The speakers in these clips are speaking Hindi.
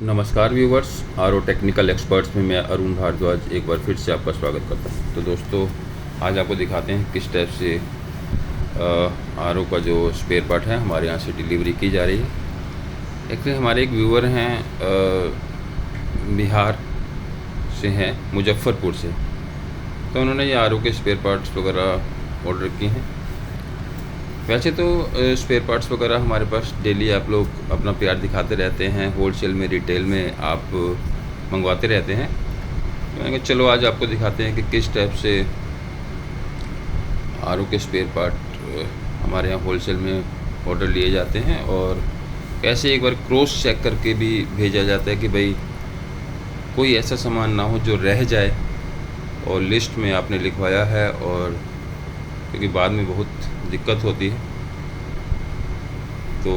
नमस्कार viewers, R O technical experts में मैं अरुण भारद्वाज एक बार फिर से आपका स्वागत करता हूं। तो दोस्तों, आज आपको दिखाते हैं किस टाइप से आर ओ का जो स्पेयर पार्ट है हमारे यहाँ से डिलीवरी की जा रही है। एक्चुअली हमारे एक व्यूवर हैं, बिहार से हैं, मुजफ्फरपुर से। तो उन्होंने ये आर ओ के स्पेयर पार्ट्स वगैरह ऑर्डर किए हैं। वैसे तो स्पेयर पार्ट्स वगैरह हमारे पास डेली आप लोग अपना प्यार दिखाते रहते हैं, होलसेल में, रिटेल में आप मंगवाते रहते हैं। तो मैंने कहा चलो आज आपको दिखाते हैं कि किस टाइप से आर ओ के स्पेयर पार्ट हमारे यहाँ होलसेल में ऑर्डर लिए जाते हैं और कैसे एक बार क्रॉस चेक करके भी भेजा जाता है कि भाई कोई ऐसा सामान ना हो जो रह जाए और लिस्ट में आपने लिखवाया है, और क्योंकि बाद में बहुत दिक्कत होती है। तो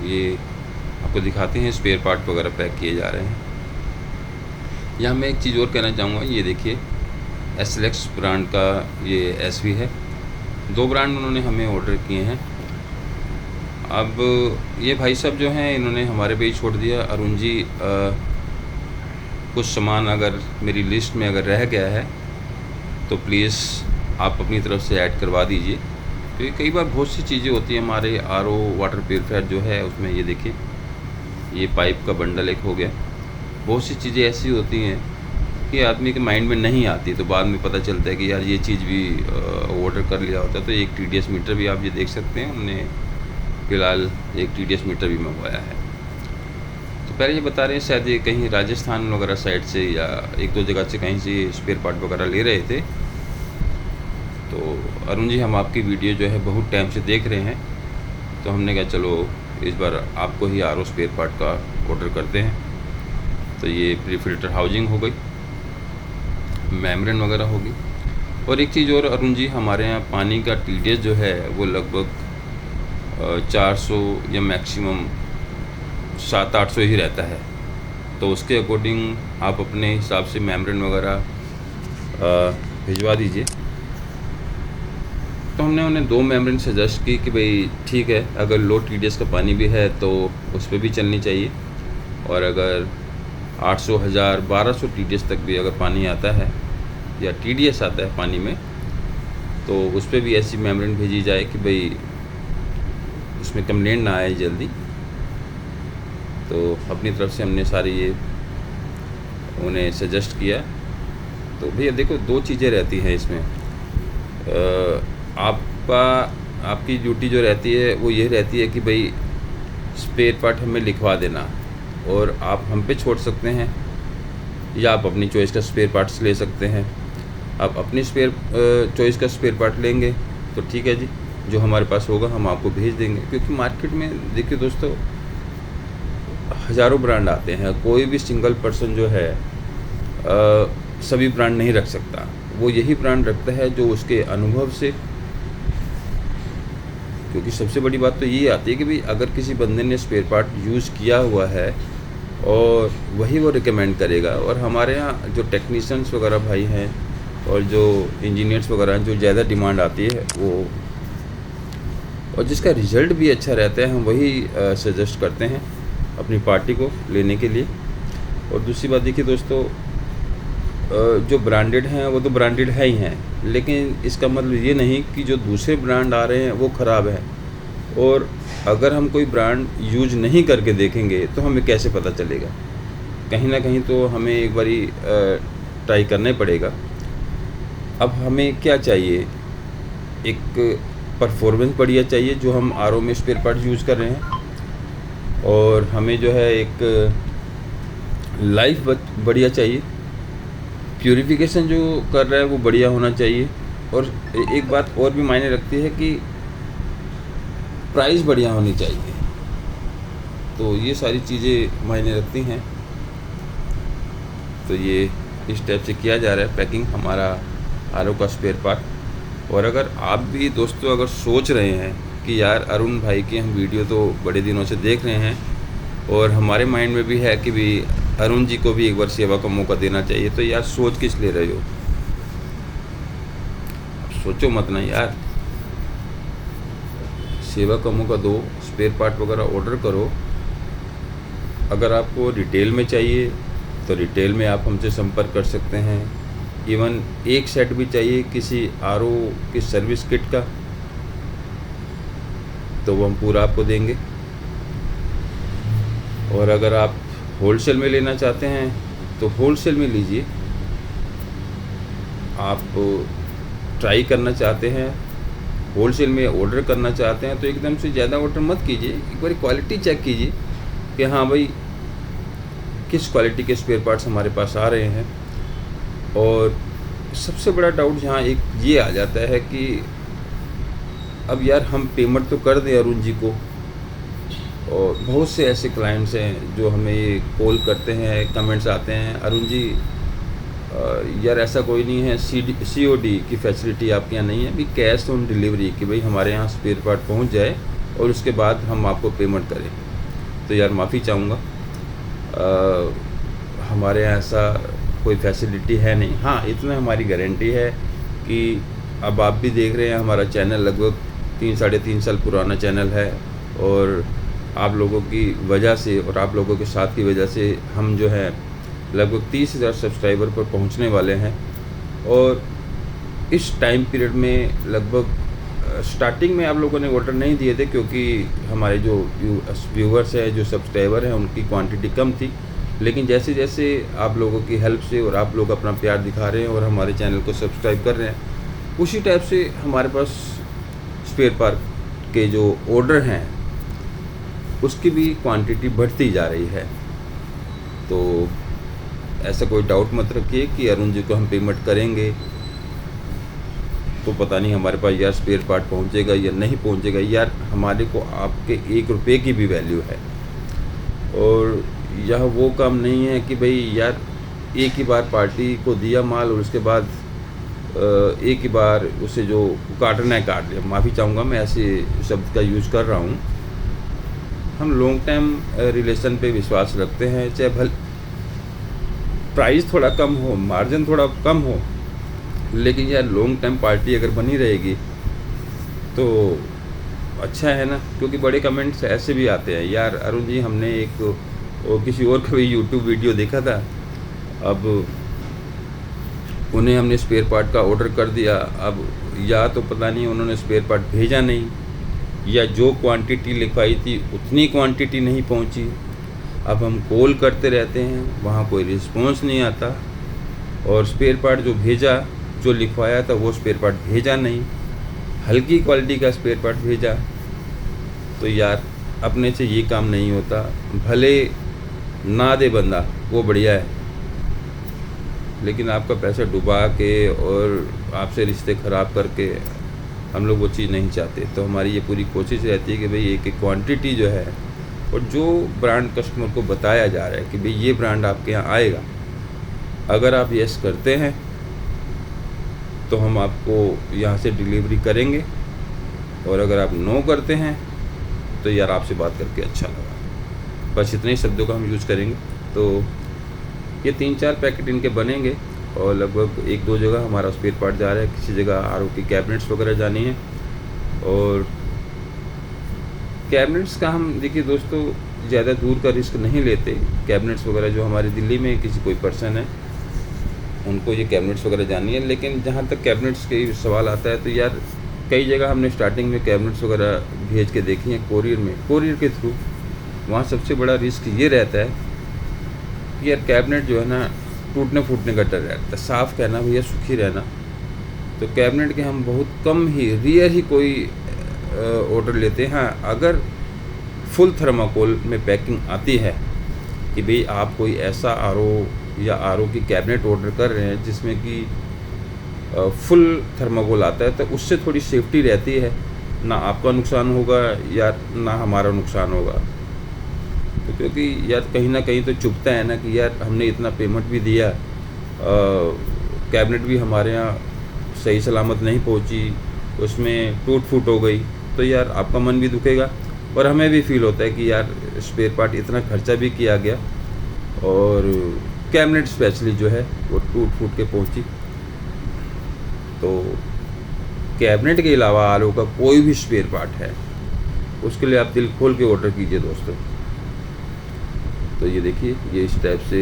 ये आपको दिखाते हैं स्पेयर पार्ट वगैरह पैक किए जा रहे हैं। यहाँ मैं एक चीज़ और कहना चाहूँगा, ये देखिए SLX ब्रांड का ये SV है। 2 ब्रांड उन्होंने हमें ऑर्डर किए हैं। अब ये भाई साहब जो हैं इन्होंने हमारे पे ही छोड़ दिया, अरुण जी कुछ सामान अगर मेरी लिस्ट में अगर रह गया है तो प्लीज़ आप अपनी तरफ से ऐड करवा दीजिए। क्योंकि कई बार बहुत सी चीज़ें होती हैं हमारे RO वाटर प्यूरीफायर जो है उसमें। ये देखिए, ये पाइप का बंडल एक हो गया। बहुत सी चीज़ें ऐसी होती हैं कि आदमी के माइंड में नहीं आती, तो बाद में पता चलता है कि यार ये चीज़ भी ऑर्डर कर लिया होता। तो एक TDS मीटर भी आप ये देख सकते हैं, हमने फ़िलहाल एक TDS मीटर भी मंगवाया है। तो पहले ये बता रहे हैं शायद ये कहीं राजस्थान वगैरह साइड से या 1-2 जगह से कहीं से स्पेयर पार्ट वगैरह ले रहे थे। तो अरुण जी, हम आपकी वीडियो जो है बहुत टाइम से देख रहे हैं, तो हमने कहा चलो इस बार आपको ही RO स्पेयर पार्ट का ऑर्डर करते हैं। तो ये प्री फिल्टर हाउसिंग हो गई, मेम्ब्रेन वगैरह होगी। और एक चीज़ और अरुण जी, हमारे यहाँ पानी का TDS जो है वो लगभग 400 या मैक्सिमम 700-800 ही रहता है। तो उसके अकॉर्डिंग आप अपने हिसाब से मेम्ब्रेन वगैरह भिजवा दीजिए। तो हमने उन्हें 2 मेम्ब्रेन सजेस्ट की कि भाई ठीक है, अगर लो TDS का पानी भी है तो उस पर भी चलनी चाहिए, और अगर 800, 1000, 1200 TDS तक भी अगर पानी आता है या TDS आता है पानी में, तो उस पर भी ऐसी मेम्ब्रेन भेजी जाए कि भाई उसमें कंप्लेंट ना आए जल्दी। तो अपनी तरफ से हमने सारी ये उन्हें सजेस्ट किया। तो भैया देखो, 2 चीज़ें रहती हैं इसमें। आपकी ड्यूटी जो रहती है वो ये रहती है कि भाई स्पेयर पार्ट हमें लिखवा देना, और आप हम पे छोड़ सकते हैं या आप अपनी चॉइस का स्पेयर पार्ट्स ले सकते हैं। आप अपनी चॉइस का स्पेयर पार्ट लेंगे तो ठीक है जी, जो हमारे पास होगा हम आपको भेज देंगे। क्योंकि मार्केट में देखिए दोस्तों, हज़ारों ब्रांड आते हैं, कोई भी सिंगल पर्सन जो है सभी ब्रांड नहीं रख सकता। वो यही ब्रांड रखता है जो उसके अनुभव से। क्योंकि सबसे बड़ी बात तो ये आती है कि भाई अगर किसी बंदे ने स्पेयर पार्ट यूज़ किया हुआ है और वही वो रिकमेंड करेगा। और हमारे यहाँ जो टेक्नीशियंस वगैरह भाई हैं और जो इंजीनियर्स वगैरह हैं, जो ज़्यादा डिमांड आती है वो, और जिसका रिज़ल्ट भी अच्छा रहता है, हम वही सजेस्ट करते हैं अपनी पार्टी को लेने के लिए। और दूसरी बात देखिए दोस्तों, जो ब्रांडेड हैं वो तो ब्रांडेड है ही हैं, लेकिन इसका मतलब ये नहीं कि जो दूसरे ब्रांड आ रहे हैं वो ख़राब है। और अगर हम कोई ब्रांड यूज नहीं करके देखेंगे तो हमें कैसे पता चलेगा? कहीं ना कहीं तो हमें एक बारी ट्राई करना ही पड़ेगा। अब हमें क्या चाहिए? एक परफॉर्मेंस बढ़िया चाहिए जो हम RO में स्पेयर पार्ट यूज़ कर रहे हैं, और हमें जो है एक लाइफ बढ़िया चाहिए, प्यूरिफिकेशन जो कर रहा है वो बढ़िया होना चाहिए। और एक बात और भी मायने रखती है कि प्राइस बढ़िया होनी चाहिए। तो ये सारी चीज़ें मायने रखती हैं। तो ये इस टाइप से किया जा रहा है पैकिंग हमारा RO का स्पेयर पार्ट। और अगर आप भी दोस्तों अगर सोच रहे हैं कि यार अरुण भाई की हम वीडियो तो बड़े दिनों से देख रहे हैं और हमारे माइंड में भी है कि भी अरुण जी को भी एक बार सेवा का मौका देना चाहिए, तो यार सोच किस ले रहे हो? सोचो मत ना यार, सेवा का मौका दो, स्पेयर पार्ट वगैरह ऑर्डर करो। अगर आपको रिटेल में चाहिए तो रिटेल में आप हमसे संपर्क कर सकते हैं। इवन एक सेट भी चाहिए किसी आरओ की सर्विस किट का तो वो हम पूरा आपको देंगे। और अगर आप होलसेल में लेना चाहते हैं तो होलसेल में लीजिए। आप ट्राई करना चाहते हैं, होलसेल में ऑर्डर करना चाहते हैं तो एकदम से ज़्यादा ऑर्डर मत कीजिए। एक बार क्वालिटी चेक कीजिए कि हाँ भाई किस क्वालिटी के स्पेयर पार्ट्स हमारे पास आ रहे हैं। और सबसे बड़ा डाउट यहाँ एक ये आ जाता है कि अब यार हम पेमेंट तो कर दें अरुण जी को, और बहुत से ऐसे क्लाइंट्स हैं जो हमें ये कॉल करते हैं, कमेंट्स आते हैं, अरुण जी यार ऐसा कोई नहीं है, COD की फैसिलिटी आपके यहाँ नहीं है, अभी कैश ऑन डिलीवरी कि भाई हमारे यहाँ स्पेयर पार्ट पहुँच जाए और उसके बाद हम आपको पेमेंट करें। तो यार माफ़ी चाहूँगा, हमारे यहाँ ऐसा कोई फैसिलिटी है नहीं। हाँ, इतना हमारी गारंटी है कि अब आप भी देख रहे हैं हमारा चैनल लगभग 3-3.5 साल पुराना चैनल है, और आप लोगों की वजह से और आप लोगों के साथ की वजह से हम जो है लगभग 30,000 सब्सक्राइबर पर पहुंचने वाले हैं। और इस टाइम पीरियड में लगभग स्टार्टिंग में आप लोगों ने ऑर्डर नहीं दिए थे क्योंकि हमारे जो व्यूअर्स हैं, जो सब्सक्राइबर हैं, उनकी क्वांटिटी कम थी। लेकिन जैसे जैसे आप लोगों की हेल्प से और आप लोग अपना प्यार दिखा रहे हैं और हमारे चैनल को सब्सक्राइब कर रहे हैं, उसी टाइप से हमारे पास स्पेयर पार्ट के जो ऑर्डर हैं उसकी भी क्वांटिटी बढ़ती जा रही है। तो ऐसा कोई डाउट मत रखिए कि अरुण जी को हम पेमेंट करेंगे तो पता नहीं हमारे पास यार स्पेयर पार्ट पहुंचेगा या नहीं पहुंचेगा। यार हमारे को आपके 1 रुपये की भी वैल्यू है, और यह वो काम नहीं है कि भाई यार एक ही बार पार्टी को दिया माल और उसके बाद एक ही बार उसे जो काटना है काट लिया। माफ़ी चाहूँगा मैं ऐसे शब्द का यूज़ कर रहा हूँ। हम लॉन्ग टाइम रिलेशन पे विश्वास रखते हैं, चाहे भले प्राइस थोड़ा कम हो, मार्जिन थोड़ा कम हो, लेकिन यार लॉन्ग टाइम पार्टी अगर बनी रहेगी तो अच्छा है ना। क्योंकि बड़े कमेंट्स ऐसे भी आते हैं, यार अरुण जी हमने एक किसी और का भी यूट्यूब वीडियो देखा था, अब उन्हें हमने स्पेयर पार्ट का ऑर्डर कर दिया, अब या तो पता नहीं उन्होंने स्पेयर पार्ट भेजा नहीं, या जो क्वांटिटी लिखवाई थी उतनी क्वांटिटी नहीं पहुंची। अब हम कॉल करते रहते हैं, वहाँ कोई रिस्पॉन्स नहीं आता, और स्पेयर पार्ट जो भेजा, जो लिखवाया था वो स्पेयर पार्ट भेजा नहीं, हल्की क्वालिटी का स्पेयर पार्ट भेजा। तो यार अपने से ये काम नहीं होता। भले ना दे बंदा वो बढ़िया है, लेकिन आपका पैसा डुबा के और आपसे रिश्ते ख़राब करके हम लोग वो चीज़ नहीं चाहते। तो हमारी ये पूरी कोशिश रहती है कि भाई एक क्वांटिटी जो है, और जो ब्रांड कस्टमर को बताया जा रहा है कि भाई ये ब्रांड आपके यहाँ आएगा, अगर आप यस करते हैं तो हम आपको यहाँ से डिलीवरी करेंगे, और अगर आप नो करते हैं तो यार आपसे बात करके अच्छा लगा। बस इतने ही शब्दों का हम यूज़ करेंगे। तो ये 3-4 पैकेट इनके बनेंगे, और लगभग 1-2 जगह हमारा स्पेयर पार्ट जा रहा है। किसी जगह आरओ की कैबिनेट्स वगैरह जानी है, और कैबिनेट्स का हम देखिए दोस्तों ज़्यादा दूर का रिस्क नहीं लेते। कैबिनेट्स वगैरह जो हमारे दिल्ली में किसी कोई पर्सन है उनको ये कैबिनेट्स वगैरह जानी है। लेकिन जहाँ तक कैबिनेट्स के सवाल आता है तो यार कई जगह हमने स्टार्टिंग में कैबिनेट्स वगैरह भेज के देखी हैं कोरियर में, कोरियर के थ्रू। वहाँ सबसे बड़ा रिस्क ये रहता है कि यार कैबिनेट जो है ना टूटने फूटने का डर रहता है। साफ़ कहना भैया सुखी रहना। तो कैबिनेट के हम बहुत कम ही, रेयर ही कोई ऑर्डर लेते हैं। हाँ, अगर फुल थर्माकोल में पैकिंग आती है कि भाई आप कोई ऐसा आरओ या आरओ की कैबिनेट ऑर्डर कर रहे हैं जिसमें कि फुल थर्माकोल आता है, तो उससे थोड़ी सेफ्टी रहती है, ना आपका नुकसान होगा या ना हमारा नुकसान होगा। तो क्योंकि यार कहीं ना कहीं तो चुभता है ना कि यार हमने इतना पेमेंट भी दिया, कैबिनेट भी हमारे यहाँ सही सलामत नहीं पहुँची, उसमें टूट फूट हो गई, तो यार आपका मन भी दुखेगा और हमें भी फील होता है कि यार स्पेयर पार्ट इतना खर्चा भी किया गया और कैबिनेट स्पेशली जो है वो टूट फूट के पहुँची। तो कैबिनेट के अलावा आरओ का कोई भी स्पेयर पार्ट है उसके लिए आप दिल खोल के ऑर्डर कीजिए दोस्तों। तो ये देखिए, ये इस टाइप से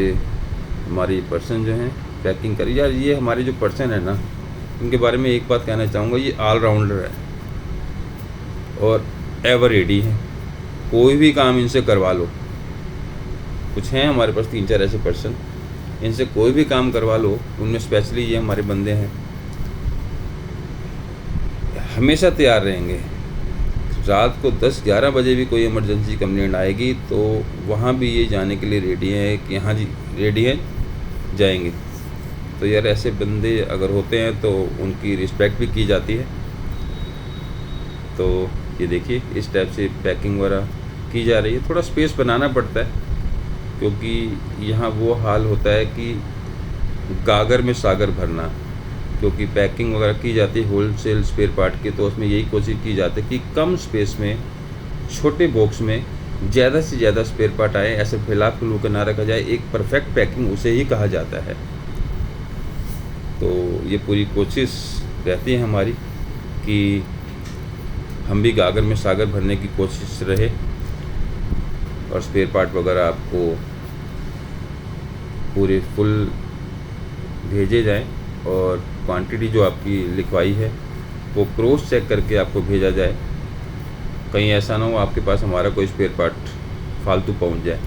हमारे पर्सन जो हैं पैकिंग करी। यार ये हमारे जो पर्सन है ना, इनके बारे में एक बात कहना चाहूँगा, ये ऑलराउंडर है और एवर रेडी है, कोई भी काम इनसे करवा लो। कुछ हैं हमारे पास 3-4 ऐसे पर्सन, इनसे कोई भी काम करवा लो, उनमें स्पेशली ये हमारे बंदे हैं, हमेशा तैयार रहेंगे। रात को 10-11 बजे भी कोई इमरजेंसी कंप्लेंट आएगी तो वहाँ भी ये जाने के लिए रेडी हैं कि हाँ जी रेडी हैं, जाएंगे। तो यार ऐसे बंदे अगर होते हैं तो उनकी रिस्पेक्ट भी की जाती है। तो ये देखिए, इस टाइप से पैकिंग वगैरह की जा रही है। थोड़ा स्पेस बनाना पड़ता है क्योंकि यहाँ वो हाल होता है कि गागर में सागर भरना, क्योंकि पैकिंग वगैरह की जाती है होलसेल स्पेयर पार्ट की, तो उसमें यही कोशिश की जाती है कि कम स्पेस में छोटे बॉक्स में ज़्यादा से ज़्यादा स्पेयर पार्ट आए। ऐसे फैला फुलू के ना रखा जाए, एक परफेक्ट पैकिंग उसे ही कहा जाता है। तो ये पूरी कोशिश रहती है हमारी कि हम भी गागर में सागर भरने की कोशिश रहे और स्पेयर पार्ट वगैरह आपको पूरे फुल भेजे जाएं और क्वांटिटी जो आपकी लिखवाई है वो क्रॉस चेक करके आपको भेजा जाए। कहीं ऐसा ना हो आपके पास हमारा कोई स्पेयर पार्ट फालतू पहुंच जाए।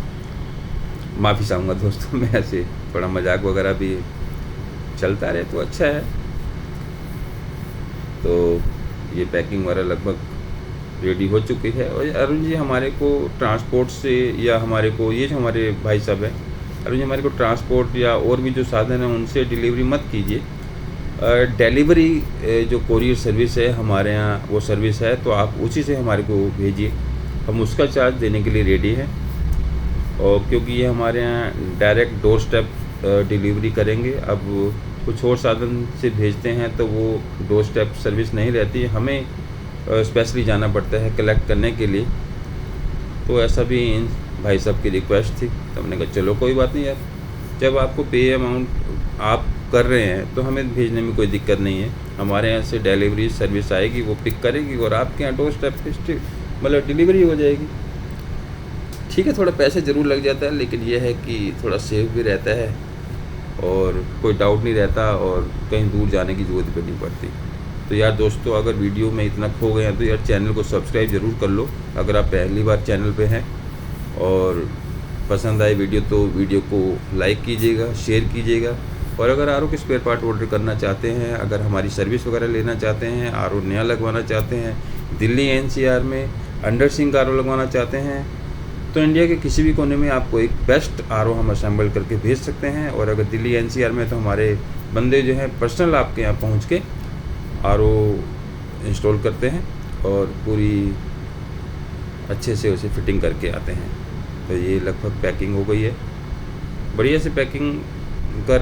माफ़ी चाहूँगा दोस्तों, मैं ऐसे थोड़ा मजाक वगैरह भी चलता रहे तो अच्छा है। तो ये पैकिंग वगैरह लगभग रेडी हो चुकी है। और अरुण जी हमारे को ट्रांसपोर्ट से या हमारे को ये जो हमारे भाई साहब हैं अरुण जी, हमारे को ट्रांसपोर्ट या और भी जो साधन हैं उनसे डिलीवरी मत कीजिए। डिलीवरी जो कोरियर सर्विस है हमारे यहाँ वो सर्विस है, तो आप उसी से हमारे को भेजिए, हम उसका चार्ज देने के लिए रेडी हैं। और क्योंकि ये हमारे यहाँ डायरेक्ट डोर स्टेप डिलीवरी करेंगे। अब कुछ और साधन से भेजते हैं तो वो डोर स्टेप सर्विस नहीं रहती है, हमें स्पेशली जाना पड़ता है कलेक्ट करने के लिए। तो ऐसा भी इन भाई साहब की रिक्वेस्ट थी, तो हमने कहा चलो कोई बात नहीं यार, जब आपको पे अमाउंट आप कर रहे हैं तो हमें भेजने में कोई दिक्कत नहीं है। हमारे यहाँ से डिलीवरी सर्विस आएगी, वो पिक करेगी और आपके यहाँ डोर स्टेप मतलब डिलीवरी हो जाएगी। ठीक है, थोड़ा पैसे ज़रूर लग जाता है, लेकिन यह है कि थोड़ा सेफ भी रहता है और कोई डाउट नहीं रहता और कहीं दूर जाने की ज़रूरत भी नहीं पड़ती। तो यार दोस्तों, अगर वीडियो में इतना खो गए हैं तो यार चैनल को सब्सक्राइब ज़रूर कर लो अगर आप पहली बार चैनल पे हैं, और पसंद आए वीडियो तो वीडियो को लाइक कीजिएगा, शेयर कीजिएगा। और अगर आर ओ के स्पेयर पार्ट ऑर्डर करना चाहते हैं, अगर हमारी सर्विस वगैरह लेना चाहते हैं, आर ओ नया लगवाना चाहते हैं, दिल्ली NCR में अंडर सिंक आर ओ लगवाना चाहते हैं, तो इंडिया के किसी भी कोने में आपको एक बेस्ट आर ओ हम असेंबल करके भेज सकते हैं। और अगर दिल्ली NCR में तो हमारे बंदे जो हैं पर्सनल आपके यहाँ पहुँच के आर ओ इंस्टॉल करते हैं और पूरी अच्छे से उसे फिटिंग करके आते हैं। तो ये लगभग पैकिंग हो गई है, बढ़िया से पैकिंग कर